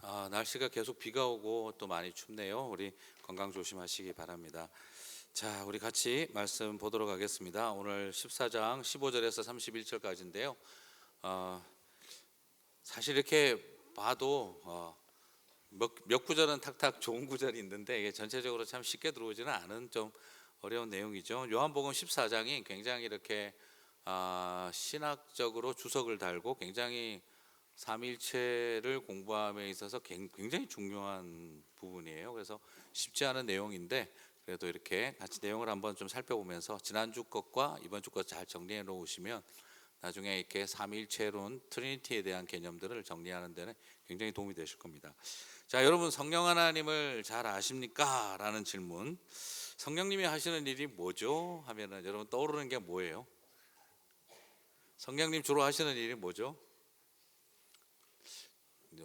날씨가 계속 비가 오고 또 많이 춥네요. 우리 건강 조심하시기 바랍니다. 자, 우리 같이 말씀 보도록 하겠습니다. 오늘 14장 15절에서 31절까지인데요. 사실 이렇게 봐도 몇 구절은 탁탁 좋은 구절이 있는데 이게 전체적으로 참 쉽게 들어오지는 않은 좀 어려운 내용이죠. 요한복음 14장이 굉장히 이렇게 신학적으로 주석을 달고 굉장히 삼위일체를 공부함에 있어서 굉장히 중요한 부분이에요. 그래서 쉽지 않은 내용인데 그래도 이렇게 같이 내용을 한번 좀 살펴보면서 지난주 것과 이번 주 것 잘 정리해 놓으시면 나중에 이렇게 삼위일체론 트리니티에 대한 개념들을 정리하는 데는 굉장히 도움이 되실 겁니다. 자, 여러분 성령 하나님을 잘 아십니까? 라는 질문. 성령님이 하시는 일이 뭐죠? 하면은 여러분 떠오르는 게 뭐예요? 성령님 주로 하시는 일이 뭐죠?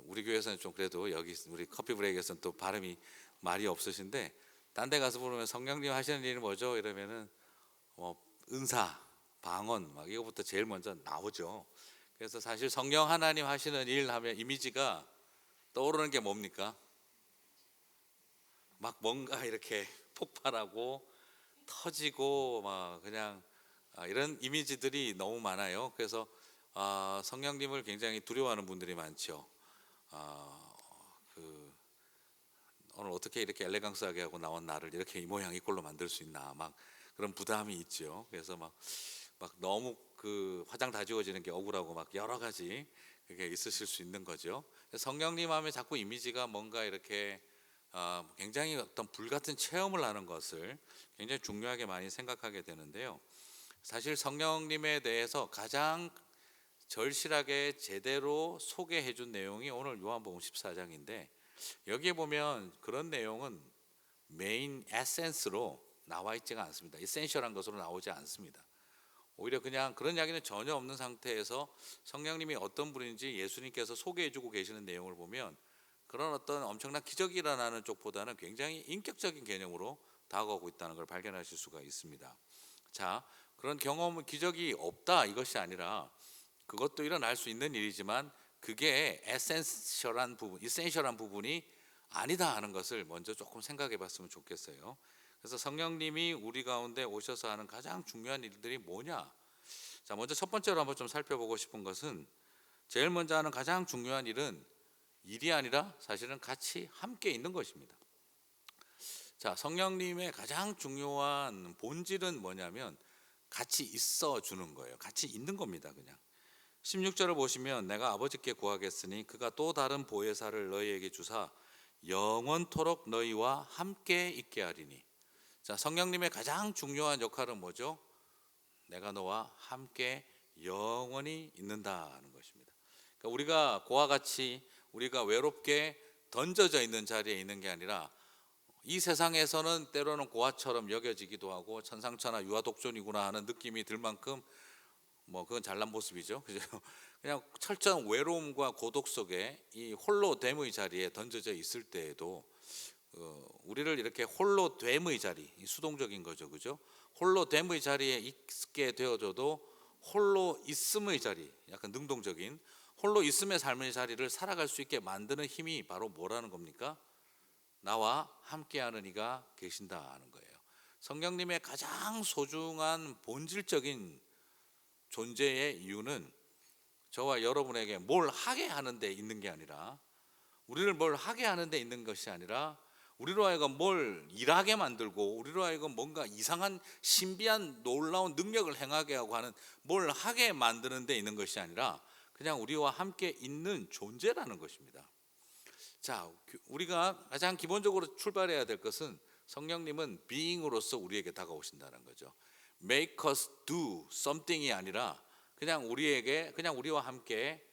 우리 교회에서는 좀 그래도 여기 우리 커피 브레이크에서는 또 발음이 말이 없으신데 딴 데 가서 부르면 성령님 하시는 일은 뭐죠? 이러면은 은사, 방언 막 이거부터 제일 먼저 나오죠. 그래서 사실 성령 하나님 하시는 일 하면 이미지가 떠오르는 게 뭡니까? 막 뭔가 이렇게 폭발하고 터지고 막 그냥 이런 이미지들이 너무 많아요. 그래서 성령님을 굉장히 두려워하는 분들이 많죠. 그 오늘 어떻게 이렇게 엘레강스하게 하고 나온 나를 이렇게 이 모양 이 꼴로 만들 수 있나 막 그런 부담이 있죠. 그래서 막 너무 그 화장 다 지워지는 게 억울하고 막 여러 가지 그게 있으실 수 있는 거죠. 성령님 하면 자꾸 이미지가 뭔가 이렇게 굉장히 어떤 불같은 체험을 하는 것을 굉장히 중요하게 많이 생각하게 되는데요. 사실 성령님에 대해서 가장 절실하게 제대로 소개해 준 내용이 오늘 요한복음 14장인데 여기에 보면 그런 내용은 메인 에센스로 나와 있지가 않습니다. 에센셜한 것으로 나오지 않습니다. 오히려 그냥 그런 이야기는 전혀 없는 상태에서 성령님이 어떤 분인지 예수님께서 소개해 주고 계시는 내용을 보면 그런 어떤 엄청난 기적이 일어나는 쪽보다는 굉장히 인격적인 개념으로 다가오고 있다는 걸 발견하실 수가 있습니다. 자, 그런 경험은 기적이 없다 이것이 아니라 그것도 일어날 수 있는 일이지만 그게 에센셜한 부분, 이센셜한 부분이 아니다 하는 것을 먼저 조금 생각해 봤으면 좋겠어요. 그래서 성령님이 우리 가운데 오셔서 하는 가장 중요한 일들이 뭐냐? 자, 먼저 첫 번째로 한번 좀 살펴보고 싶은 것은 제일 먼저 하는 가장 중요한 일은 일이 아니라 사실은 같이 함께 있는 것입니다. 자, 성령님의 가장 중요한 본질은 뭐냐면 같이 있어 주는 거예요. 같이 있는 겁니다, 그냥. 16절을 보시면 내가 아버지께 구하겠으니 그가 또 다른 보혜사를 너희에게 주사 영원토록 너희와 함께 있게 하리니. 자, 성령님의 가장 중요한 역할은 뭐죠? 내가 너와 함께 영원히 있는다는 것입니다. 그러니까 우리가 그와 같이 우리가 외롭게 던져져 있는 자리에 있는 게 아니라 이 세상에서는 때로는 고아처럼 여겨지기도 하고 천상천하 유아독존이구나 하는 느낌이 들 만큼 그건 잘난 모습이죠. 그죠? 그냥 철저한 외로움과 고독 속에 이 홀로됨의 자리에 던져져 있을 때에도 우리를 이렇게 홀로됨의 자리, 수동적인 거죠, 그죠? 홀로됨의 자리에 있게 되어져도 홀로 있음의 자리, 약간 능동적인 홀로 있음의 삶의 자리를 살아갈 수 있게 만드는 힘이 바로 뭐라는 겁니까? 나와 함께하는 이가 계신다는 거예요. 성령님의 가장 소중한 본질적인 존재의 이유는 저와 여러분에게 뭘 하게 하는 데 있는 게 아니라 우리를 뭘 하게 하는 데 있는 것이 아니라 우리로 하여금 뭘 일하게 만들고 우리로 하여금 뭔가 이상한 신비한 놀라운 능력을 행하게 하고 하는 뭘 하게 만드는 데 있는 것이 아니라 그냥 우리와 함께 있는 존재라는 것입니다. 자, 우리가 가장 기본적으로 출발해야 될 것은 성령님은 being으로서 우리에게 다가오신다는 거죠. Make us do something이 아니라 그냥 우리에게 그냥 우리와 함께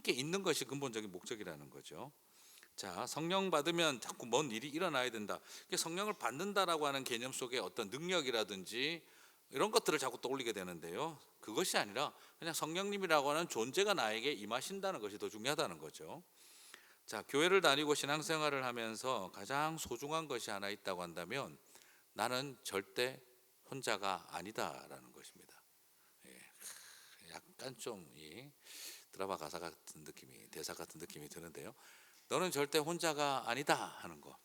있는 것이 근본적인 목적이라는 거죠. 자, 성령 받으면 자꾸 뭔 일이 일어나야 된다. 성령을 받는다라고 하는 개념 속에 어떤 능력이라든지 이런 것들을 자꾸 떠올리게 되는데요. 그것이 아니라 그냥 성령님이라고 하는 존재가 나에게 임하신다는 것이 더 중요하다는 거죠. 자, 교회를 다니고 신앙생활을 하면서 가장 소중한 것이 하나 있다고 한다면 나는 절대 혼자가 아니다라는 것입니다. 약간 좀 드라마 가사 같은 느낌이 대사 같은 느낌이 드는데요. 너는 절대 혼자가 아니다 하는 거.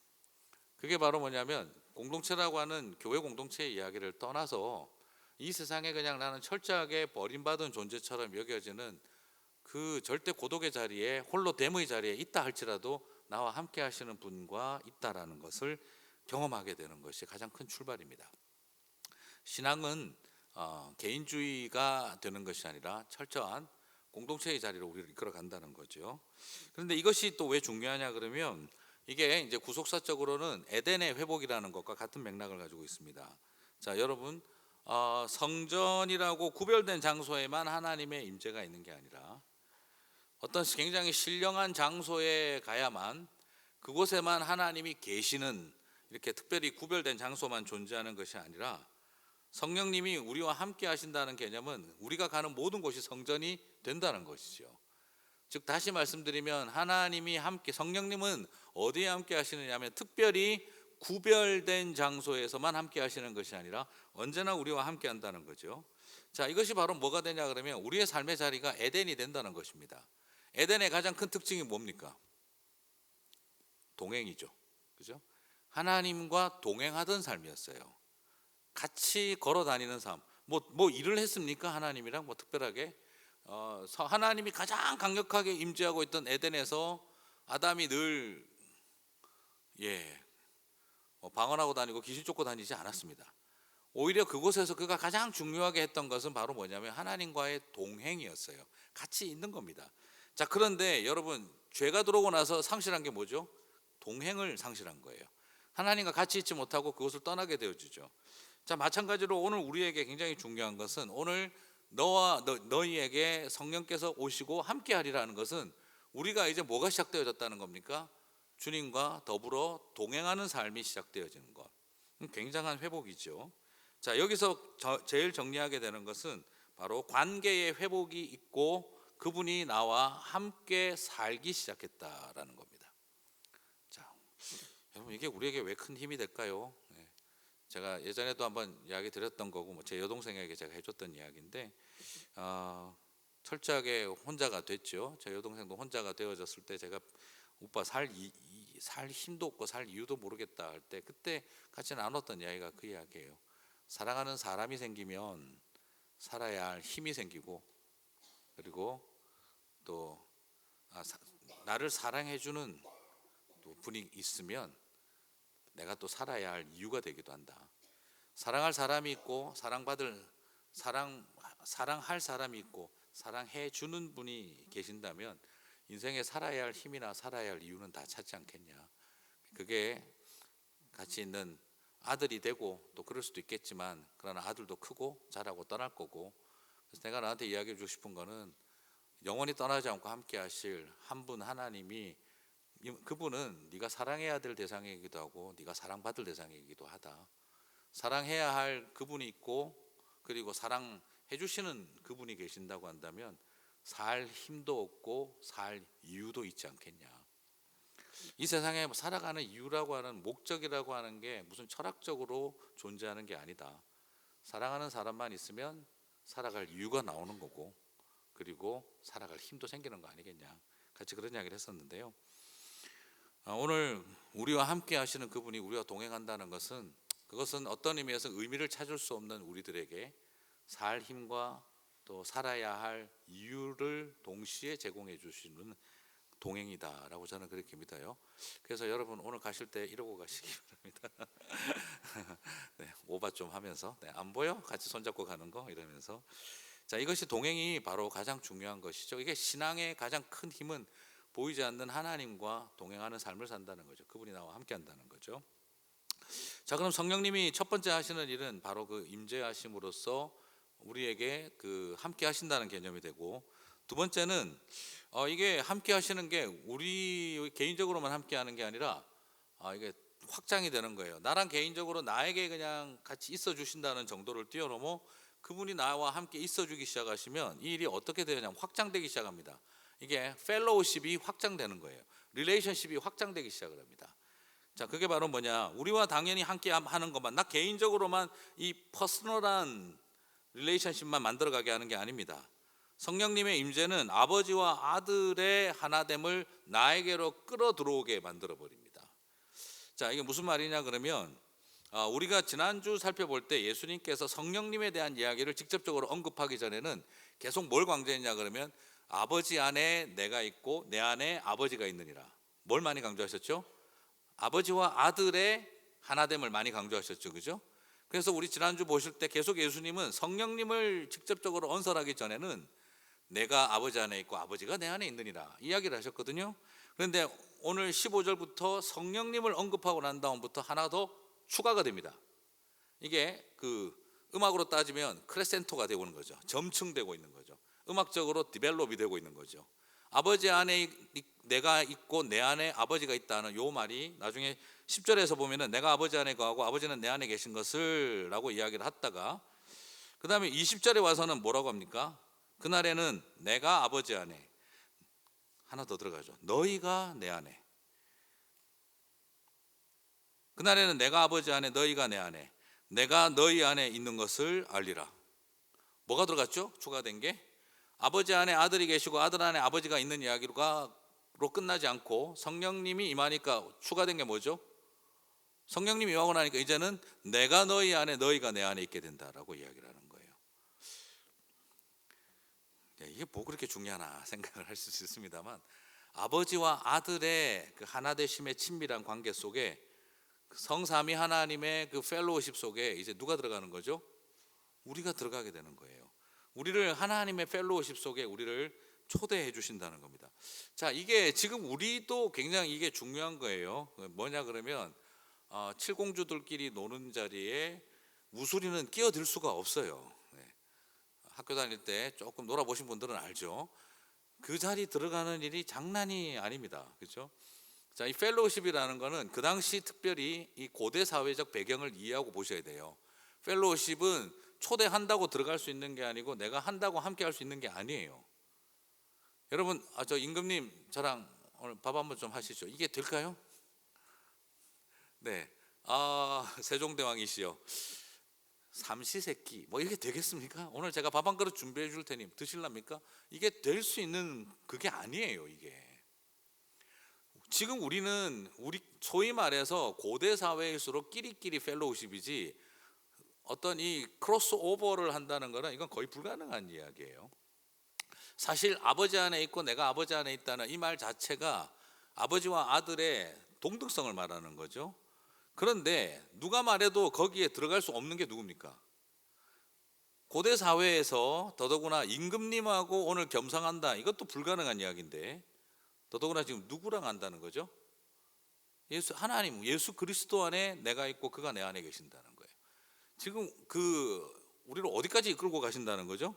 그게 바로 뭐냐면 공동체라고 하는 교회 공동체의 이야기를 떠나서 이 세상에 그냥 나는 철저하게 버림받은 존재처럼 여겨지는 그 절대 고독의 자리에 홀로 됨의 자리에 있다 할지라도 나와 함께 하시는 분과 있다라는 것을 경험하게 되는 것이 가장 큰 출발입니다. 신앙은 개인주의가 되는 것이 아니라 철저한 공동체의 자리로 우리를 이끌어 간다는 거죠. 그런데 이것이 또 왜 중요하냐 그러면 이게 이제 구속사적으로는 에덴의 회복이라는 것과 같은 맥락을 가지고 있습니다. 자, 여러분, 성전이라고 구별된 장소에만 하나님의 임재가 있는 게 아니라 어떤 굉장히 신령한 장소에 가야만 그곳에만 하나님이 계시는 이렇게 특별히 구별된 장소만 존재하는 것이 아니라 성령님이 우리와 함께 하신다는 개념은 우리가 가는 모든 곳이 성전이 된다는 것이죠. 즉 다시 말씀드리면 하나님이 함께, 성령님은 어디에 함께 하시느냐 하면 특별히 구별된 장소에서만 함께 하시는 것이 아니라 언제나 우리와 함께 한다는 거죠. 자, 이것이 바로 뭐가 되냐 그러면 우리의 삶의 자리가 에덴이 된다는 것입니다. 에덴의 가장 큰 특징이 뭡니까? 동행이죠. 그죠? 하나님과 동행하던 삶이었어요. 같이 걸어 다니는 삶. 뭐 일을 했습니까? 하나님이랑 뭐 특별하게 하나님이 가장 강력하게 임재하고 있던 에덴에서 아담이 늘 방언하고 다니고 귀신 쫓고 다니지 않았습니다. 오히려 그곳에서 그가 가장 중요하게 했던 것은 바로 뭐냐면 하나님과의 동행이었어요. 같이 있는 겁니다. 자, 그런데 여러분, 죄가 들어오고 나서 상실한 게 뭐죠? 동행을 상실한 거예요. 하나님과 같이 있지 못하고 그곳을 떠나게 되어지죠. 자, 마찬가지로 오늘 우리에게 굉장히 중요한 것은 오늘 너희에게 성령께서 오시고 함께 하리라는 것은 우리가 이제 뭐가 시작되어졌다는 겁니까? 주님과 더불어 동행하는 삶이 시작되어지는 것. 굉장한 회복이죠. 자, 여기서 제일 정리하게 되는 것은 바로 관계의 회복이 있고 그분이 나와 함께 살기 시작했다라는 겁니다. 자, 여러분, 이게 우리에게 왜 큰 힘이 될까요? 제가 예전에도 한번 이야기 드렸던 거고 제 여동생에게 제가 해줬던 이야기인데 철저하게 혼자가 됐죠. 제 여동생도 혼자가 되어졌을 때 제가 오빠 살 힘도 없고 살 이유도 모르겠다 할 때 그때 같이 나눴던 이야기가 그 이야기예요. 사랑하는 사람이 생기면 살아야 할 힘이 생기고 그리고 또 나를 사랑해주는 또 분이 있으면 내가 또 살아야 할 이유가 되기도 한다. 사랑할 사람이 있고 사랑할 사람이 있고 사랑해 주는 분이 계신다면 인생에 살아야 할 힘이나 살아야 할 이유는 다 찾지 않겠냐. 그게 같이 있는 아들이 되고 또 그럴 수도 있겠지만 그러나 아들도 크고 자라고 떠날 거고, 그래서 내가 나한테 이야기해 주고 싶은 거는 영원히 떠나지 않고 함께 하실 한 분 하나님이, 그분은 네가 사랑해야 될 대상이기도 하고 네가 사랑받을 대상이기도 하다. 사랑해야 할 그분이 있고 그리고 사랑해 주시는 그분이 계신다고 한다면 살 힘도 없고 살 이유도 있지 않겠냐. 이 세상에 살아가는 이유라고 하는, 목적이라고 하는 게 무슨 철학적으로 존재하는 게 아니다. 사랑하는 사람만 있으면 살아갈 이유가 나오는 거고 그리고 살아갈 힘도 생기는 거 아니겠냐. 같이 그런 이야기를 했었는데요. 오늘 우리와 함께 하시는 그분이 우리와 동행한다는 것은, 그것은 어떤 의미에서 의미를 찾을 수 없는 우리들에게 살 힘과 또 살아야 할 이유를 동시에 제공해 주시는 동행이다라고 저는 그렇게 믿어요. 그래서 여러분 오늘 가실 때 이러고 가시기 바랍니다. 네, 오바 좀 하면서 안 보여? 같이 손잡고 가는 거 이러면서. 자, 이것이 동행이 바로 가장 중요한 것이죠. 이게 신앙의 가장 큰 힘은 보이지 않는 하나님과 동행하는 삶을 산다는 거죠. 그분이 나와 함께 한다는 거죠. 자, 그럼 성령님이 첫 번째 하시는 일은 바로 그 임재하심으로써 우리에게 그 함께 하신다는 개념이 되고, 두 번째는 이게 함께 하시는 게 우리 개인적으로만 함께 하는 게 아니라 이게 확장이 되는 거예요. 나랑 개인적으로 나에게 그냥 같이 있어 주신다는 정도를 뛰어넘어 그분이 나와 함께 있어 주기 시작하시면 이 일이 어떻게 되냐면 확장되기 시작합니다. 이게 펠로우십이 확장되는 거예요. 릴레이션십이 확장되기 시작을 합니다. 자, 그게 바로 뭐냐, 우리와 당연히 함께 하는 것만, 나 개인적으로만 이 퍼스널한 릴레이션십만 만들어가게 하는 게 아닙니다. 성령님의 임재는 아버지와 아들의 하나됨을 나에게로 끌어들어오게 만들어 버립니다. 자, 이게 무슨 말이냐 그러면 우리가 지난주 살펴볼 때 예수님께서 성령님에 대한 이야기를 직접적으로 언급하기 전에는 계속 뭘 강조했냐 그러면 아버지 안에 내가 있고 내 안에 아버지가 있느니라. 뭘 많이 강조하셨죠? 아버지와 아들의 하나됨을 많이 강조하셨죠, 그죠? 그래서 우리 지난주 보실 때 계속 예수님은 성령님을 직접적으로 언설하기 전에는 내가 아버지 안에 있고 아버지가 내 안에 있느니라 이야기를 하셨거든요. 그런데 오늘 15절부터 성령님을 언급하고 난 다음부터 하나 더 추가가 됩니다. 이게 그 음악으로 따지면 크레센토가 되고 있는 거죠. 점층되고 있는 거죠. 음악적으로 디벨롭이 되고 있는 거죠. 아버지 안에 내가 있고 내 안에 아버지가 있다는 요 말이 나중에 10절에서 보면은 내가 아버지 안에 거하고 아버지는 내 안에 계신 것을 라고 이야기를 했다가 그 다음에 20절에 와서는 뭐라고 합니까? 그날에는 내가 아버지 안에, 하나 더 들어가죠. 너희가 내 안에. 그날에는 내가 아버지 안에 너희가 내 안에, 내가 너희 안에 있는 것을 알리라. 뭐가 들어갔죠? 추가된 게 아버지 안에 아들이 계시고 아들 안에 아버지가 있는 이야기로 끝나지 않고 성령님이 임하니까 추가된 게 뭐죠? 성령님이 임하고 나니까 이제는 내가 너희 안에 너희가 내 안에 있게 된다라고 이야기를 하는 거예요. 이게 뭐 그렇게 중요하나 생각을 할 수 있습니다만 아버지와 아들의 그 하나되심의 친밀한 관계 속에 성삼위 하나님의 그 펠로우십 속에 이제 누가 들어가는 거죠? 우리가 들어가게 되는 거예요. 우리를 하나님의 펠로우십 속에 우리를 초대해 주신다는 겁니다. 자, 이게 지금 우리도 굉장히 이게 중요한 거예요. 뭐냐 그러면 칠공주들끼리 노는 자리에 무술이는 끼어들 수가 없어요. 학교 다닐 때 조금 놀아보신 분들은 알죠. 그 자리 들어가는 일이 장난이 아닙니다. 그렇죠? 자, 이 펠로우십이라는 거는 그 당시 특별히 이 고대 사회적 배경을 이해하고 보셔야 돼요. 펠로우십은 초대한다고 들어갈 수 있는 게 아니고 내가 한다고 함께 할 수 있는 게 아니에요. 여러분, 저 임금님 저랑 오늘 밥 한번 좀 하시죠. 이게 될까요? 네. 세종대왕이시여. 삼시세끼 뭐 이게 되겠습니까? 오늘 제가 밥 한 그릇 준비해 줄 테니 드실랍니까? 이게 될 수 있는 그게 아니에요. 이게 지금 우리는 소위 말해서 고대 사회일수록 끼리끼리 펠로우십이지 어떤 이 크로스 오버를 한다는 거는 이건 거의 불가능한 이야기예요. 사실 아버지 안에 있고 내가 아버지 안에 있다는 이 말 자체가 아버지와 아들의 동등성을 말하는 거죠. 그런데 누가 말해도 거기에 들어갈 수 없는 게 누굽니까? 고대 사회에서 더더구나 임금님하고 오늘 겸상한다, 이것도 불가능한 이야기인데 더더구나 지금 누구랑 한다는 거죠? 하나님, 예수 그리스도 안에 내가 있고 그가 내 안에 계신다는 거예요. 지금 우리를 어디까지 이끌고 가신다는 거죠?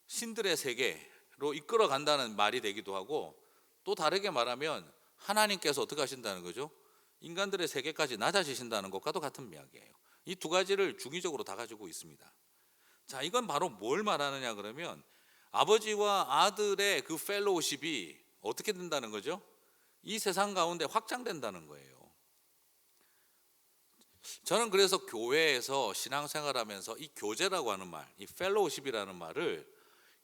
신들의 세계로 이끌어 간다는 말이 되기도 하고, 또 다르게 말하면 하나님께서 어떻게 하신다는 거죠? 인간들의 세계까지 낮아지신다는 것과도 같은 이야기예요. 이 두 가지를 중의적으로 다 가지고 있습니다. 자, 이건 바로 뭘 말하느냐 그러면 아버지와 아들의 그 펠로우십이 어떻게 된다는 거죠? 이 세상 가운데 확장된다는 거예요. 저는 그래서 교회에서 신앙생활하면서 이 교제라고 하는 말, 이 펠로우십이라는 말을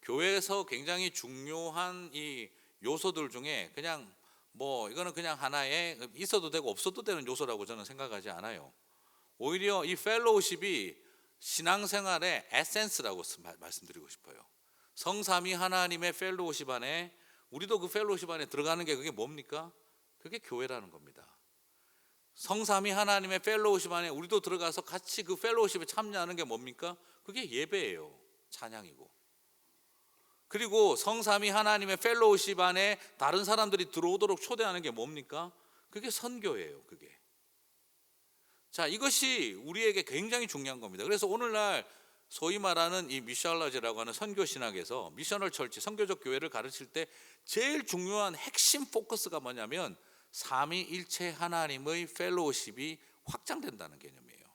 교회에서 굉장히 중요한 이 요소들 중에 그냥 이거는 그냥 하나의 있어도 되고 없어도 되는 요소라고 저는 생각하지 않아요. 오히려 이 펠로우십이 신앙생활의 에센스라고 말씀드리고 싶어요. 성삼위 하나님의 펠로우십 안에 우리도 그 펠로우십 안에 들어가는 게 그게 뭡니까? 그게 교회라는 겁니다. 성삼위 하나님의 펠로우십 안에 우리도 들어가서 같이 그 펠로우십에 참여하는 게 뭡니까? 그게 예배예요. 찬양이고. 그리고 성삼위 하나님의 펠로우십 안에 다른 사람들이 들어오도록 초대하는 게 뭡니까? 그게 선교예요. 그게. 자, 이것이 우리에게 굉장히 중요한 겁니다. 그래서 오늘날 소위 말하는 이 미셔널라지라고 하는 선교 신학에서 미셔널 철치, 선교적 교회를 가르칠 때 제일 중요한 핵심 포커스가 뭐냐면 삼위일체 하나님의 펠로우십이 확장된다는 개념이에요.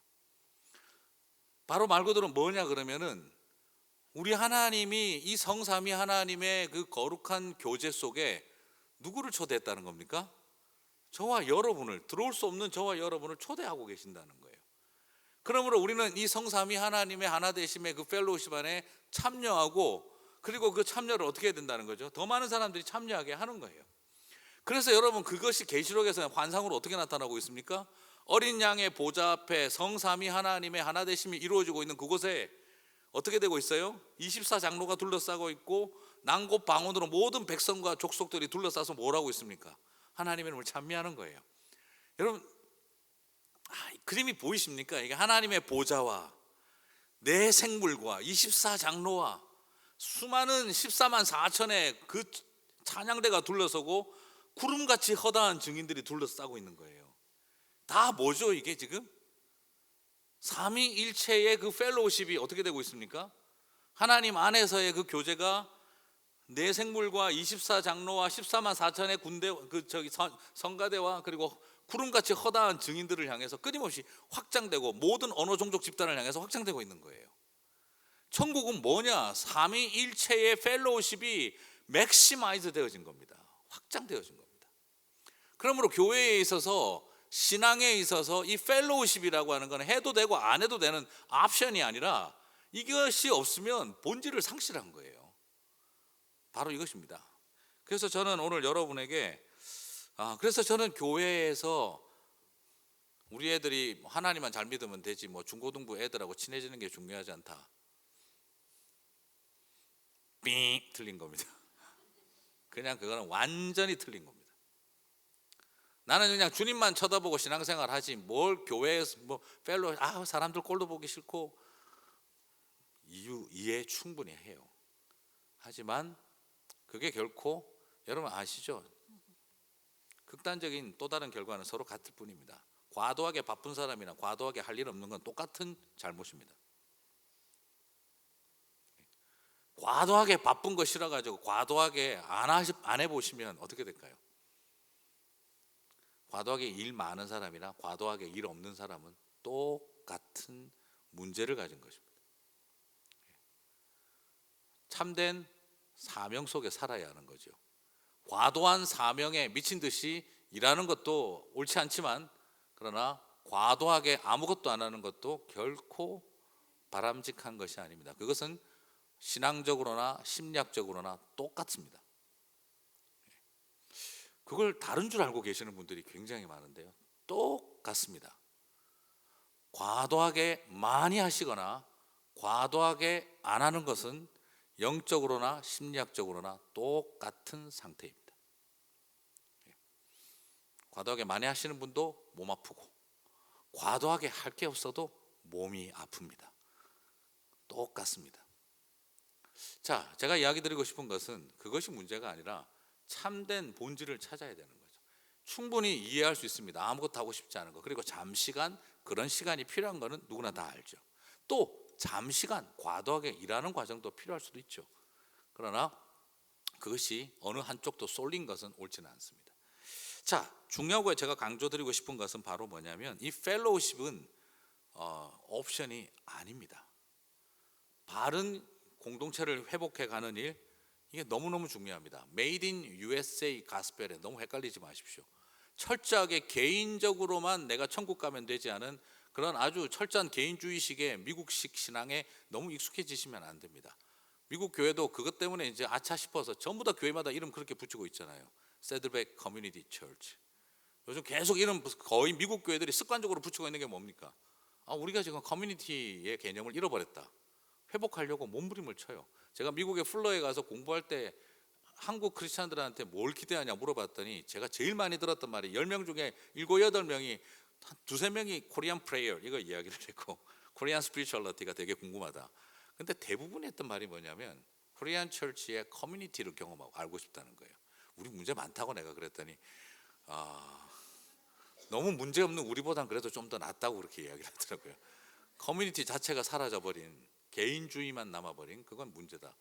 바로 말 그대로 뭐냐 그러면은 우리 하나님이 이 성삼위 하나님의 그 거룩한 교제 속에 누구를 초대했다는 겁니까? 저와 여러분을, 들어올 수 없는 저와 여러분을 초대하고 계신다는 거예요. 그러므로 우리는 이 성삼위 하나님의 하나되심의 그 펠로우십 안에 참여하고 그리고 그 참여를 어떻게 해야 된다는 거죠? 더 많은 사람들이 참여하게 하는 거예요. 그래서 여러분, 그것이 계시록에서 환상으로 어떻게 나타나고 있습니까? 어린 양의 보좌 앞에 성삼위 하나님의 하나되심이 이루어지고 있는 그곳에 어떻게 되고 있어요? 24장로가 둘러싸고 있고 난곳 방언으로 모든 백성과 족속들이 둘러싸서 뭘 하고 있습니까? 하나님의 이름을 찬미하는 거예요. 여러분, 그림이 보이십니까? 이게 하나님의 보좌와 내 생물과 24장로와 수많은 14만 4천의 그 찬양대가 둘러서고 구름같이 허다한 증인들이 둘러싸고 있는 거예요. 다 뭐죠 이게 지금? 삼위일체의 그 펠로우십이 어떻게 되고 있습니까? 하나님 안에서의 그 교제가 내 생물과 24장로와 14만 4천의 군대, 성가대와 그리고 구름같이 허다한 증인들을 향해서 끊임없이 확장되고 모든 언어 종족 집단을 향해서 확장되고 있는 거예요. 천국은 뭐냐? 삼위일체의 펠로우십이 맥시마이즈 되어진 겁니다. 확장되어진 겁니다. 그러므로 교회에 있어서, 신앙에 있어서 이 펠로우십이라고 하는 것은 해도 되고 안 해도 되는 옵션이 아니라 이것이 없으면 본질을 상실한 거예요. 바로 이것입니다. 그래서 저는 오늘 여러분에게 그래서 저는 교회에서 우리 애들이 하나님만 잘 믿으면 되지 뭐 중고등부 애들하고 친해지는 게 중요하지 않다. 삥 틀린 겁니다. 그냥 그거는 완전히 틀린 겁니다. 나는 그냥 주님만 쳐다보고 신앙생활 하지 뭘 교회에서 뭐 펠로 사람들 꼴도 보기 싫고 이해 충분히 해요. 하지만 그게 결코 여러분 아시죠? 극단적인 또 다른 결과는 서로 같을 뿐입니다. 과도하게 바쁜 사람이나 과도하게 할 일 없는 건 똑같은 잘못입니다. 과도하게 바쁜 거 싫어가지고 과도하게 안 해보시면 어떻게 될까요? 과도하게 일 많은 사람이나 과도하게 일 없는 사람은 똑같은 문제를 가진 것입니다. 참된 사명 속에 살아야 하는 거죠. 과도한 사명에 미친 듯이 일하는 것도 옳지 않지만 그러나 과도하게 아무것도 안 하는 것도 결코 바람직한 것이 아닙니다. 그것은 신앙적으로나 심리학적으로나 똑같습니다. 그걸 다른 줄 알고 계시는 분들이 굉장히 많은데요. 똑같습니다. 과도하게 많이 하시거나 과도하게 안 하는 것은 영적으로나 심리학적으로나 똑같은 상태입니다. 과도하게 많이 하시는 분도 몸 아프고 과도하게 할 게 없어도 몸이 아픕니다. 똑같습니다. 자, 제가 이야기 드리고 싶은 것은 그것이 문제가 아니라 참된 본질을 찾아야 되는 거죠. 충분히 이해할 수 있습니다. 아무것도 하고 싶지 않은 거. 그리고 잠시간 그런 시간이 필요한 거는 누구나 다 알죠. 또 잠시간 과도하게 일하는 과정도 필요할 수도 있죠. 그러나 그것이 어느 한쪽도 쏠린 것은 옳지는 않습니다. 자, 중요하고 제가 강조드리고 싶은 것은 바로 뭐냐면 이 펠로우십은 옵션이 아닙니다. 바른 공동체를 회복해가는 일, 이게 너무너무 중요합니다. 메이드 인 USA 가스펠에 너무 헷갈리지 마십시오. 철저하게 개인적으로만 내가 천국 가면 되지 않은 그런 아주 철저한 개인주의식의 미국식 신앙에 너무 익숙해지시면 안 됩니다. 미국 교회도 그것 때문에 이제 아차 싶어서 전부 다 교회마다 이름 그렇게 붙이고 있잖아요. 세들백 커뮤니티 처치. 요즘 계속 이름 거의 미국 교회들이 습관적으로 붙이고 있는 게 뭡니까? 우리가 지금 커뮤니티의 개념을 잃어버렸다. 회복하려고 몸부림을 쳐요. 제가 미국의 플러에 가서 공부할 때 한국 크리스찬들한테 뭘 기대하냐 물어봤더니 제가 제일 많이 들었던 말이 10명 중에 7, 8명이 한 2, 3명이 코리안 프레이어 이거 이야기를 했고 코리안 스피리추얼리티가 되게 궁금하다. 근데 대부분이 했던 말이 뭐냐면 코리안 철치의 커뮤니티를 경험하고 알고 싶다는 거예요. 우리 문제 많다고 내가 그랬더니 너무 문제 없는 우리보단 그래도 좀 더 낫다고 그렇게 이야기를 하더라고요. 커뮤니티 자체가 사라져버린 개인주의만 남아버린 그건 문제다.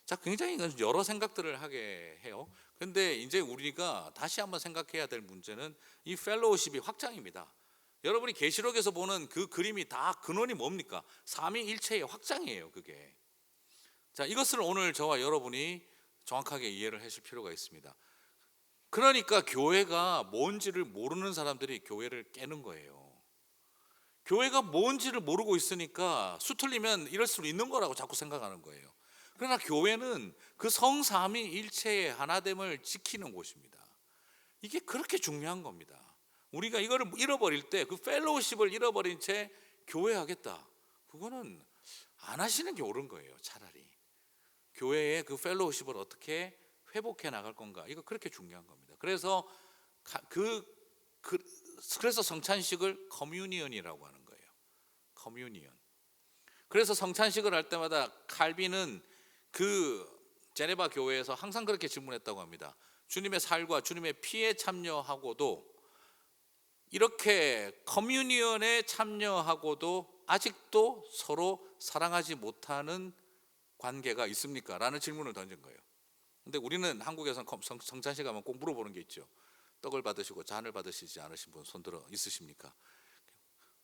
자, 굉장히 여러 생각들을 하게 해요. 그런데 이제 우리가 다시 한번 생각해야 될 문제는 이 펠로우십이 확장입니다. 여러분이 계시록에서 보는 그 그림이 다 근원이 뭡니까? 삼위일체의 확장이에요, 그게. 자, 이것을 오늘 저와 여러분이 정확하게 이해를 하실 필요가 있습니다. 그러니까 교회가 뭔지를 모르는 사람들이 교회를 깨는 거예요. 교회가 뭔지를 모르고 있으니까 수틀리면 이럴 수 있는 거라고 자꾸 생각하는 거예요. 그러나 교회는 그 성삼위일체의 하나됨을 지키는 곳입니다. 이게 그렇게 중요한 겁니다. 우리가 이거를 잃어버릴 때, 그 펠로우십을 잃어버린 채 교회하겠다, 그거는 안 하시는 게 옳은 거예요. 차라리 교회의 그 펠로우십을 어떻게 회복해 나갈 건가, 이거 그렇게 중요한 겁니다. 그래서 그래서 성찬식을 커뮤니언이라고 하는 거예요. 커뮤니언. 그래서 성찬식을 할 때마다 칼빈은 그 제네바 교회에서 항상 그렇게 질문했다고 합니다. 주님의 살과 주님의 피에 참여하고도, 이렇게 커뮤니언에 참여하고도 아직도 서로 사랑하지 못하는 관계가 있습니까? 라는 질문을 던진 거예요. 근데 우리는 한국에서는 성찬식 하면 꼭 물어보는 게 있죠. 떡을 받으시고 잔을 받으시지 않으신 분 손들어 있으십니까?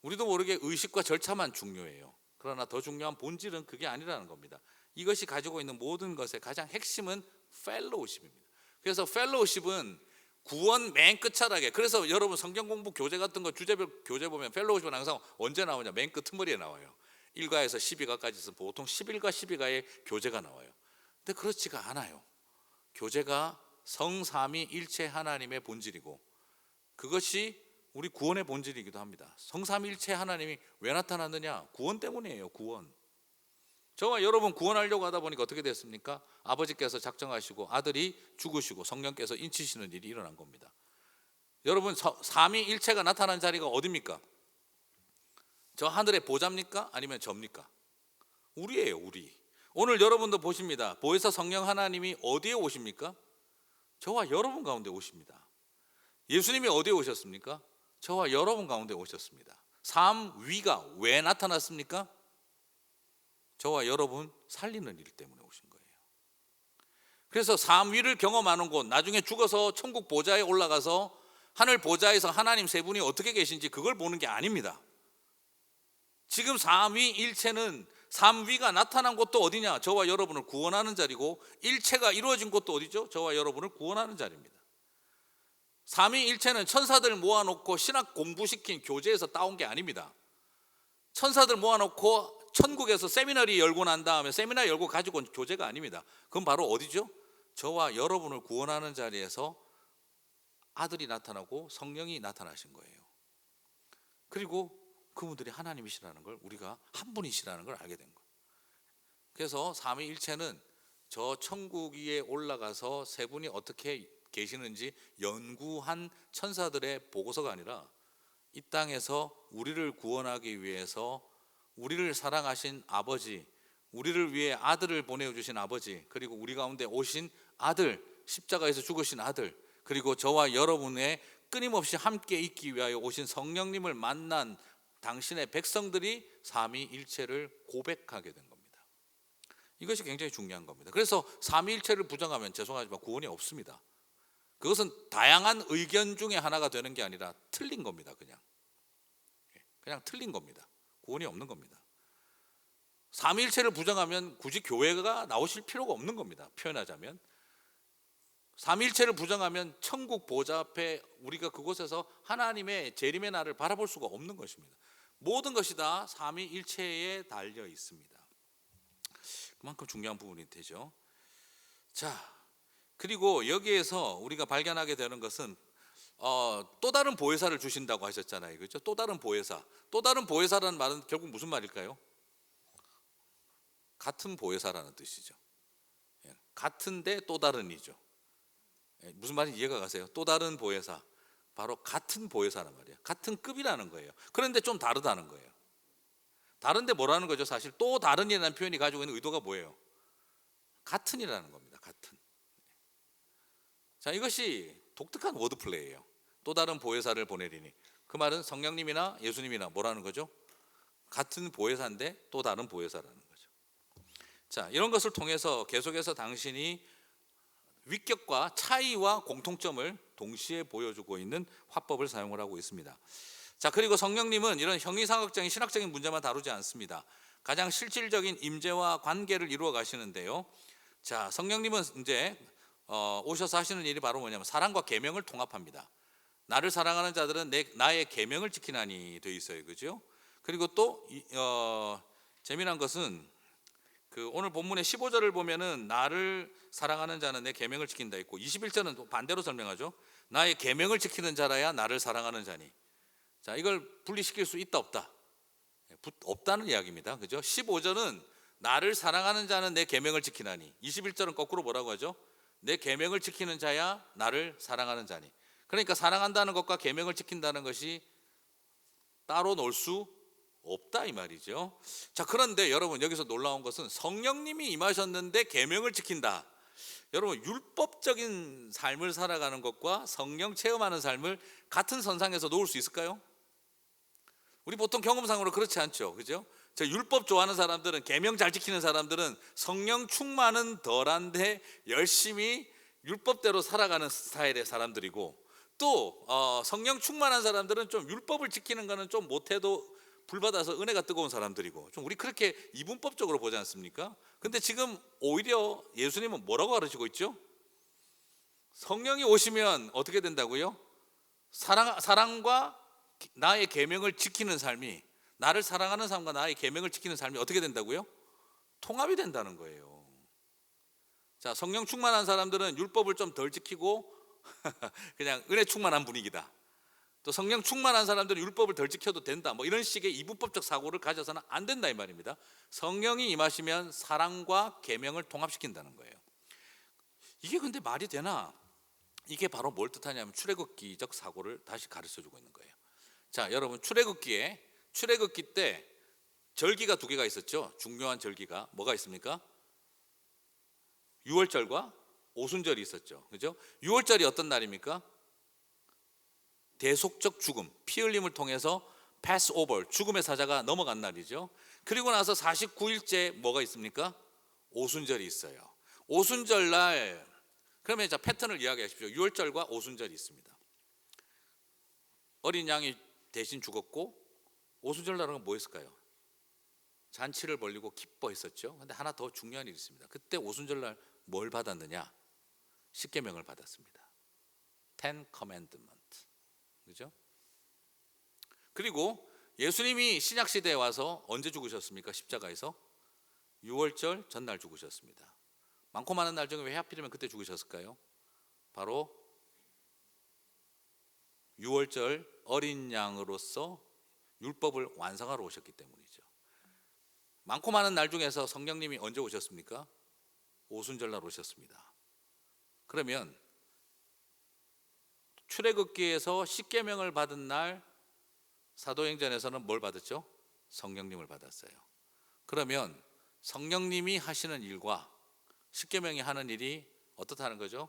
우리도 모르게 의식과 절차만 중요해요. 그러나 더 중요한 본질은 그게 아니라는 겁니다. 이것이 가지고 있는 모든 것의 가장 핵심은 펠로우십입니다. 그래서 펠로우십은 구원 맨 끝자락에, 그래서 여러분 성경 공부 교재 같은 거 주제별 교재 보면 펠로우십은 항상 언제 나오냐? 맨 끝머리에 나와요. 1가에서 12가까지 있으면 보통 11가 12가의 교재가 나와요. 근데 그렇지가 않아요. 교재가 성삼위일체 하나님의 본질이고, 그것이 우리 구원의 본질이기도 합니다. 성삼위일체 하나님이 왜 나타났느냐? 구원 때문이에요. 구원. 저와 여러분 구원하려고 하다 보니까 어떻게 됐습니까? 아버지께서 작정하시고 아들이 죽으시고 성령께서 인치시는 일이 일어난 겁니다. 여러분, 삼위일체가 나타난 자리가 어디입니까? 저 하늘의 보좌입니까? 아니면 접니까? 우리예요, 우리. 오늘 여러분도 보십니다. 보혜사 성령 하나님이 어디에 오십니까? 저와 여러분 가운데 오십니다. 예수님이 어디에 오셨습니까? 저와 여러분 가운데 오셨습니다. 삼위가 왜 나타났습니까? 저와 여러분 살리는 일 때문에 오신 거예요. 그래서 삼위를 경험하는 곳, 나중에 죽어서 천국 보좌에 올라가서 하늘 보좌에서 하나님 세 분이 어떻게 계신지 그걸 보는 게 아닙니다. 지금 삼위일체는, 삼위가 나타난 곳도 어디냐? 저와 여러분을 구원하는 자리고, 일체가 이루어진 곳도 어디죠? 저와 여러분을 구원하는 자리입니다. 삼위일체는 천사들 모아놓고 신학 공부시킨 교재에서 따온 게 아닙니다. 천사들 모아놓고 천국에서 세미나리 열고 난 다음에 세미나 열고 가지고 온 교재가 아닙니다. 그건 바로 어디죠? 저와 여러분을 구원하는 자리에서 아들이 나타나고 성령이 나타나신 거예요. 그리고 그분들이 하나님이시라는 걸, 우리가 한 분이시라는 걸 알게 된 거예요. 그래서 삼위일체는 저 천국 위에 올라가서 세 분이 어떻게 계시는지 연구한 천사들의 보고서가 아니라, 이 땅에서 우리를 구원하기 위해서 우리를 사랑하신 아버지, 우리를 위해 아들을 보내주신 아버지, 그리고 우리 가운데 오신 아들, 십자가에서 죽으신 아들, 그리고 저와 여러분의 끊임없이 함께 있기 위하여 오신 성령님을 만난 당신의 백성들이 삼위일체를 고백하게 된 겁니다. 이것이 굉장히 중요한 겁니다. 그래서 삼위일체를 부정하면 죄송하지만 구원이 없습니다. 그것은 다양한 의견 중에 하나가 되는 게 아니라 틀린 겁니다. 그냥 틀린 겁니다. 구원이 없는 겁니다. 삼위일체를 부정하면 굳이 교회가 나오실 필요가 없는 겁니다. 표현하자면 삼위일체를 부정하면 천국 보좌 앞에 우리가 그곳에서 하나님의 재림의 날을 바라볼 수가 없는 것입니다. 모든 것이 다 삼위일체에 달려 있습니다. 그만큼 중요한 부분이 되죠. 자, 그리고 여기에서 우리가 발견하게 되는 것은 또 다른 보혜사를 주신다고 하셨잖아요. 그렇죠? 또 다른 보혜사. 또 다른 보혜사라는 말은 결국 무슨 말일까요? 같은 보혜사라는 뜻이죠. 같은데 또 다른이죠. 무슨 말인지 이해가 가세요? 또 다른 보혜사, 바로 같은 보혜사란 말이에요. 같은 급이라는 거예요. 그런데 좀 다르다는 거예요. 다른데 뭐라는 거죠? 사실 또 다른이라는 표현이 가지고 있는 의도가 뭐예요? 같은이라는 겁니다. 같은. 자, 이것이 독특한 워드플레이예요. 또 다른 보혜사를 보내리니, 그 말은 성령님이나 예수님이나 뭐라는 거죠? 같은 보혜사인데 또 다른 보혜사라는 거죠. 자, 이런 것을 통해서 계속해서 당신이 위격과 차이와 공통점을 동시에 보여주고 있는 화법을 사용을 하고 있습니다. 자, 그리고 성령님은 이런 형이상학적인 신학적인 문제만 다루지 않습니다. 가장 실질적인 임재와 관계를 이루어 가시는데요. 자, 성령님은 이제 오셔서 하시는 일이 바로 뭐냐면 사랑과 계명을 통합합니다. 나를 사랑하는 자들은 나의 계명을 지키나니 되어 있어요. 그죠? 그리고 또 재미난 것은 그 오늘 본문의 15절을 보면은 나를 사랑하는 자는 내 계명을 지킨다 있고 21절은 또 반대로 설명하죠. 나의 계명을 지키는 자라야 나를 사랑하는 자니. 자, 이걸 분리시킬 수 있다 없다? 없다는 이야기입니다. 그죠? 15절은 나를 사랑하는 자는 내 계명을 지키나니. 21절은 거꾸로 뭐라고 하죠? 내 계명을 지키는 자야 나를 사랑하는 자니. 그러니까 사랑한다는 것과 계명을 지킨다는 것이 따로 놀 수 없다 이 말이죠. 자, 그런데 여러분 여기서 놀라운 것은 성령님이 임하셨는데 계명을 지킨다. 여러분 율법적인 삶을 살아가는 것과 성령 체험하는 삶을 같은 선상에서 놓을 수 있을까요? 우리 보통 경험상으로 그렇지 않죠. 그죠? 저 율법 좋아하는 사람들은, 계명 잘 지키는 사람들은 성령 충만은 덜한데 열심히 율법대로 살아가는 스타일의 사람들이고, 또 성령 충만한 사람들은 좀 율법을 지키는 거는 좀 못해도 불받아서 은혜가 뜨거운 사람들이고, 좀 우리 그렇게 이분법적으로 보지 않습니까? 근데 지금 오히려 예수님은 뭐라고 가르치고 있죠? 성령이 오시면 어떻게 된다고요? 사랑과 나의 계명을 지키는 삶이, 나를 사랑하는 삶과 나의 계명을 지키는 삶이 어떻게 된다고요? 통합이 된다는 거예요. 자, 성령 충만한 사람들은 율법을 좀 덜 지키고 그냥 은혜 충만한 분위기다. 또 성령 충만한 사람들은 율법을 덜 지켜도 된다, 뭐 이런 식의 이분법적 사고를 가져서는 안 된다 이 말입니다. 성령이 임하시면 사랑과 계명을 통합시킨다는 거예요. 이게 근데 말이 되나? 이게 바로 뭘 뜻하냐면 출애굽기적 사고를 다시 가르쳐주고 있는 거예요. 자, 여러분 출애굽기 때 절기가 두 개가 있었죠. 중요한 절기가 뭐가 있습니까? 유월절과 오순절이 있었죠. 그죠? 유월절이 어떤 날입니까? 대속적 죽음, 피 흘림을 통해서 패스오버, 죽음의 사자가 넘어간 날이죠. 그리고 나서 49일째 뭐가 있습니까? 오순절이 있어요. 오순절 날, 그러면 자 패턴을 이야기하십시오. 유월절과 오순절이 있습니다. 어린 양이 대신 죽었고, 오순절 날은 뭐 했을까요? 잔치를 벌리고 기뻐했었죠. 근데 하나 더 중요한 일이 있습니다. 그때 오순절 날 뭘 받았느냐? 십계명을 받았습니다. Ten Commandment. 그죠? 그리고 예수님이 신약 시대에 와서 언제 죽으셨습니까? 십자가에서 유월절 전날 죽으셨습니다. 많고 많은 날 중에 왜 하필이면 그때 죽으셨을까요? 바로 유월절 어린 양으로서 율법을 완성하러 오셨기 때문이죠. 많고 많은 날 중에서 성령님이 언제 오셨습니까? 오순절 날 오셨습니다. 그러면 출애굽기에서 십계명을 받은 날 사도행전에서는 뭘 받았죠? 성령님을 받았어요. 그러면 성령님이 하시는 일과 십계명이 하는 일이 어떻다는 거죠?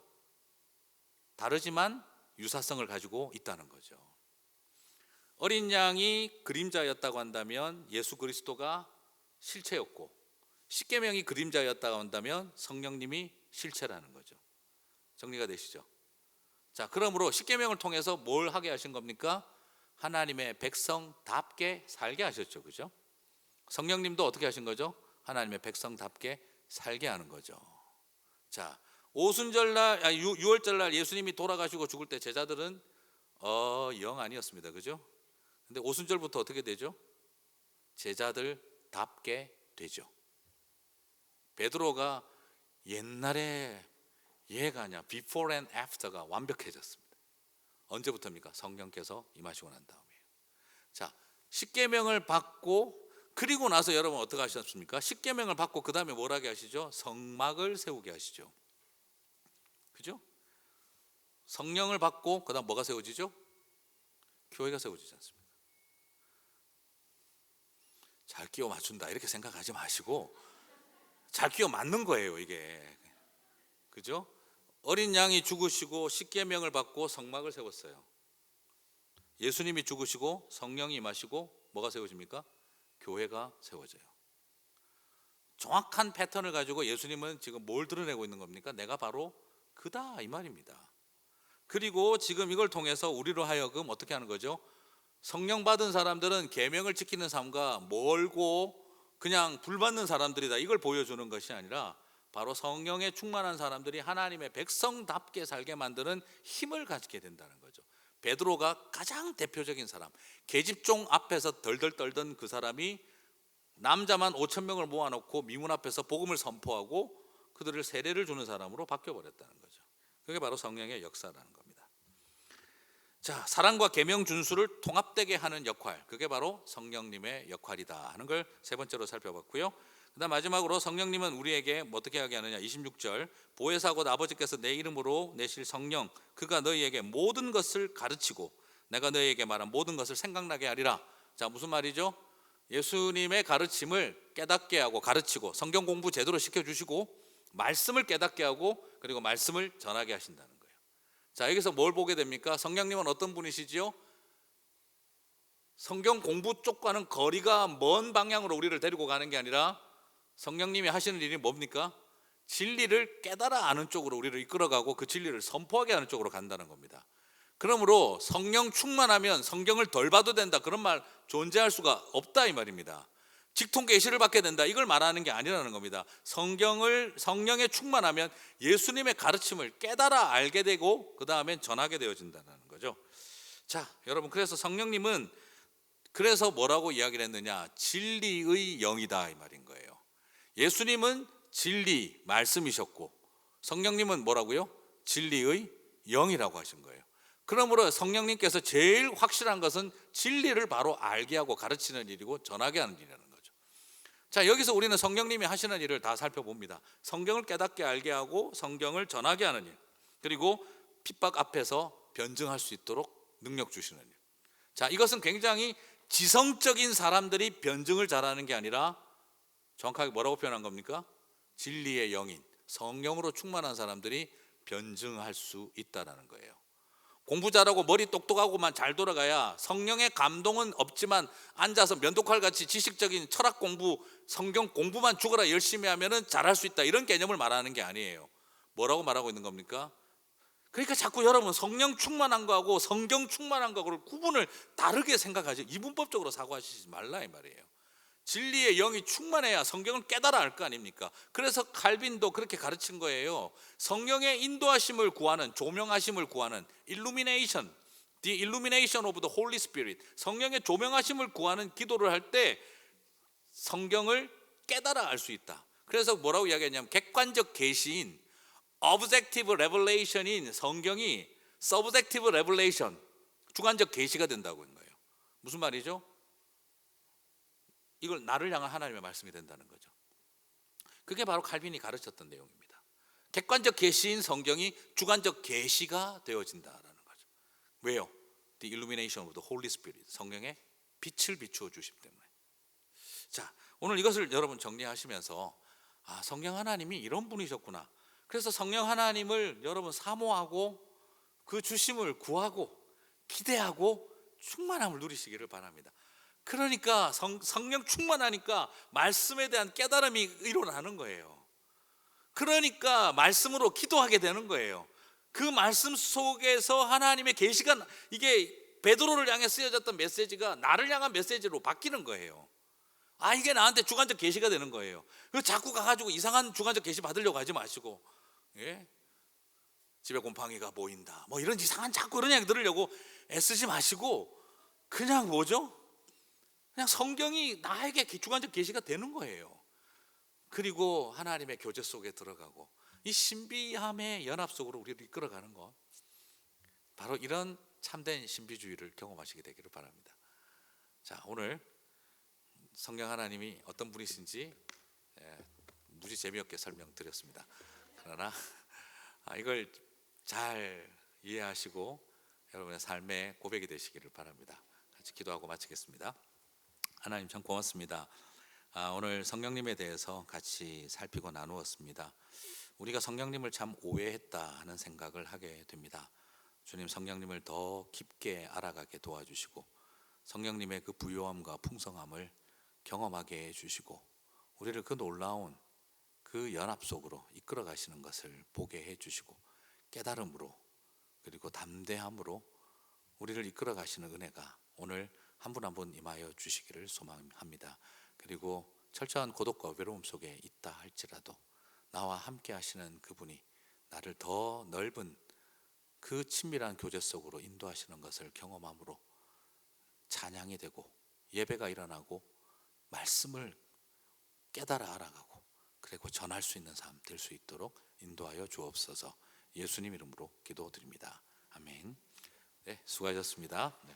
다르지만 유사성을 가지고 있다는 거죠. 어린 양이 그림자였다고 한다면 예수 그리스도가 실체였고, 십계명이 그림자였다고 한다면 성령님이 실체라는 거죠. 정리가 되시죠? 자, 그러므로 십계명을 통해서 뭘 하게 하신 겁니까? 하나님의 백성답게 살게 하셨죠. 그죠? 성령님도 어떻게 하신 거죠? 하나님의 백성답게 살게 하는 거죠. 자, 오순절날, 유월절날 예수님이 돌아가시고 죽을 때 제자들은 영 아니었습니다. 그죠? 근데 오순절부터 어떻게 되죠? 제자들답게 되죠. 베드로가 옛날에 얘가 아니야, before and after가 완벽해졌습니다. 언제부터입니까? 성령께서 임하시고 난 다음이에요. 자, 십계명을 받고, 그리고 나서 여러분 어떻게 하셨습니까? 십계명을 받고 그 다음에 뭘 하게 하시죠? 성막을 세우게 하시죠. 그죠? 성령을 받고 그 다음 뭐가 세워지죠? 교회가 세워지지 않습니까? 잘 끼워 맞춘다 이렇게 생각하지 마시고 잘 끼워 맞는 거예요 이게. 그죠? 어린 양이 죽으시고 십계명을 받고 성막을 세웠어요. 예수님이 죽으시고 성령이 임하시고 뭐가 세워집니까? 교회가 세워져요. 정확한 패턴을 가지고 예수님은 지금 뭘 드러내고 있는 겁니까? 내가 바로 그다 이 말입니다. 그리고 지금 이걸 통해서 우리로 하여금 어떻게 하는 거죠? 성령 받은 사람들은 계명을 지키는 삶과 멀고 그냥 불받는 사람들이다, 이걸 보여주는 것이 아니라 바로 성령에 충만한 사람들이 하나님의 백성답게 살게 만드는 힘을 가지게 된다는 거죠. 베드로가 가장 대표적인 사람, 계집종 앞에서 덜덜 떨던 그 사람이 남자만 5천 명을 모아놓고 미문 앞에서 복음을 선포하고 그들을 세례를 주는 사람으로 바뀌어버렸다는 거죠. 그게 바로 성령의 역사라는 겁니다. 자, 사랑과 계명 준수를 통합되게 하는 역할, 그게 바로 성령님의 역할이다 하는 걸 세 번째로 살펴봤고요. 그다음 마지막으로 성령님은 우리에게 어떻게 하게 하느냐. 26절, 보혜사 곧 아버지께서 내 이름으로 내실 성령, 그가 너희에게 모든 것을 가르치고 내가 너희에게 말한 모든 것을 생각나게 하리라. 자, 무슨 말이죠? 예수님의 가르침을 깨닫게 하고 가르치고 성경 공부 제대로 시켜주시고 말씀을 깨닫게 하고 그리고 말씀을 전하게 하신다는 거예요. 자, 여기서 뭘 보게 됩니까? 성령님은 어떤 분이시지요? 성경 공부 쪽과는 거리가 먼 방향으로 우리를 데리고 가는 게 아니라 성령님이 하시는 일이 뭡니까? 진리를 깨달아 아는 쪽으로 우리를 이끌어가고 그 진리를 선포하게 하는 쪽으로 간다는 겁니다. 그러므로 성령 충만하면 성경을 덜 봐도 된다, 그런 말 존재할 수가 없다 이 말입니다. 직통 계시를 받게 된다, 이걸 말하는 게 아니라는 겁니다. 성령에 충만하면 예수님의 가르침을 깨달아 알게 되고 그 다음엔 전하게 되어진다는 거죠. 자, 여러분, 그래서 성령님은 그래서 뭐라고 이야기를 했느냐? 진리의 영이다 이 말인 거예요. 예수님은 진리 말씀이셨고 성령님은 뭐라고요? 진리의 영이라고 하신 거예요. 그러므로 성령님께서 제일 확실한 것은 진리를 바로 알게 하고 가르치는 일이고 전하게 하는 일이라는 거죠. 자, 여기서 우리는 성령님이 하시는 일을 다 살펴봅니다. 성경을 깨닫게 알게 하고 성경을 전하게 하는 일, 그리고 핍박 앞에서 변증할 수 있도록 능력 주시는 일. 자, 이것은 굉장히 지성적인 사람들이 변증을 잘하는 게 아니라 정확하게 뭐라고 표현한 겁니까? 진리의 영인, 성령으로 충만한 사람들이 변증할 수 있다는 거예요. 공부 잘하고 머리 똑똑하고만 잘 돌아가야 성령의 감동은 없지만 앉아서 면도칼같이 지식적인 철학 공부, 성경 공부만 죽어라 열심히 하면은 잘할 수 있다, 이런 개념을 말하는 게 아니에요. 뭐라고 말하고 있는 겁니까? 그러니까 자꾸 여러분 성령 충만한 거하고 성경 충만한 거하고 구분을 다르게 생각하지, 이분법적으로 사고하시지 말라 이 말이에요. 진리의 영이 충만해야 성경을 깨달아 알 거 아닙니까? 그래서 칼빈도 그렇게 가르친 거예요. 성령의 인도하심을 구하는, 조명하심을 구하는 illumination, the illumination of the Holy Spirit, 성령의 조명하심을 구하는 기도를 할 때 성경을 깨달아 알 수 있다. 그래서 뭐라고 이야기했냐면 객관적 계시인 objective revelation인 성경이 subjective revelation, 주관적 계시가 된다고 한 거예요. 무슨 말이죠? 이걸 나를 향한 하나님의 말씀이 된다는 거죠. 그게 바로 칼빈이 가르쳤던 내용입니다. 객관적 계시인 성경이 주관적 계시가 되어진다라는 거죠. 왜요? The illumination of the Holy Spirit, 성령의 빛을 비추어 주시기 때문에. 자, 오늘 이것을 여러분 정리하시면서 아, 성령 하나님이 이런 분이셨구나. 그래서 성령 하나님을 여러분 사모하고 그 주심을 구하고 기대하고 충만함을 누리시기를 바랍니다. 그러니까 성령 충만하니까 말씀에 대한 깨달음이 일어나는 거예요. 그러니까 말씀으로 기도하게 되는 거예요. 그 말씀 속에서 하나님의 계시가, 이게 베드로를 향해 쓰여졌던 메시지가 나를 향한 메시지로 바뀌는 거예요. 아, 이게 나한테 주관적 계시가 되는 거예요. 그 자꾸 가가지고 이상한 주관적 계시 받으려고 하지 마시고, 예? 집에 곰팡이가 보인다, 뭐 이런 이상한 자꾸 그런 이야기 들으려고 애쓰지 마시고 그냥 뭐죠? 그냥 성경이 나에게 주관적 계시가 되는 거예요. 그리고 하나님의 교제 속에 들어가고 이 신비함의 연합 속으로 우리를 이끌어가는 것, 바로 이런 참된 신비주의를 경험하시게 되기를 바랍니다. 자, 오늘 성령 하나님이 어떤 분이신지 무지 재미없게 설명드렸습니다. 그러나 이걸 잘 이해하시고 여러분의 삶의 고백이 되시기를 바랍니다. 같이 기도하고 마치겠습니다. 하나님 참 고맙습니다. 오늘 성령님에 대해서 같이 살피고 나누었습니다. 우리가 성령님을 참 오해했다 하는 생각을 하게 됩니다. 주님, 성령님을 더 깊게 알아가게 도와주시고 성령님의 그 부요함과 풍성함을 경험하게 해주시고 우리를 그 놀라운 그 연합 속으로 이끌어 가시는 것을 보게 해주시고 깨달음으로 그리고 담대함으로 우리를 이끌어 가시는 은혜가 오늘 한 분 한 분 임하여 주시기를 소망합니다. 그리고 철저한 고독과 외로움 속에 있다 할지라도 나와 함께 하시는 그분이 나를 더 넓은 그 친밀한 교제 속으로 인도하시는 것을 경험함으로 찬양이 되고 예배가 일어나고 말씀을 깨달아 알아가고 그리고 전할 수 있는 삶 될 수 있도록 인도하여 주옵소서. 예수님 이름으로 기도드립니다. 아멘. 네, 수고하셨습니다. 네.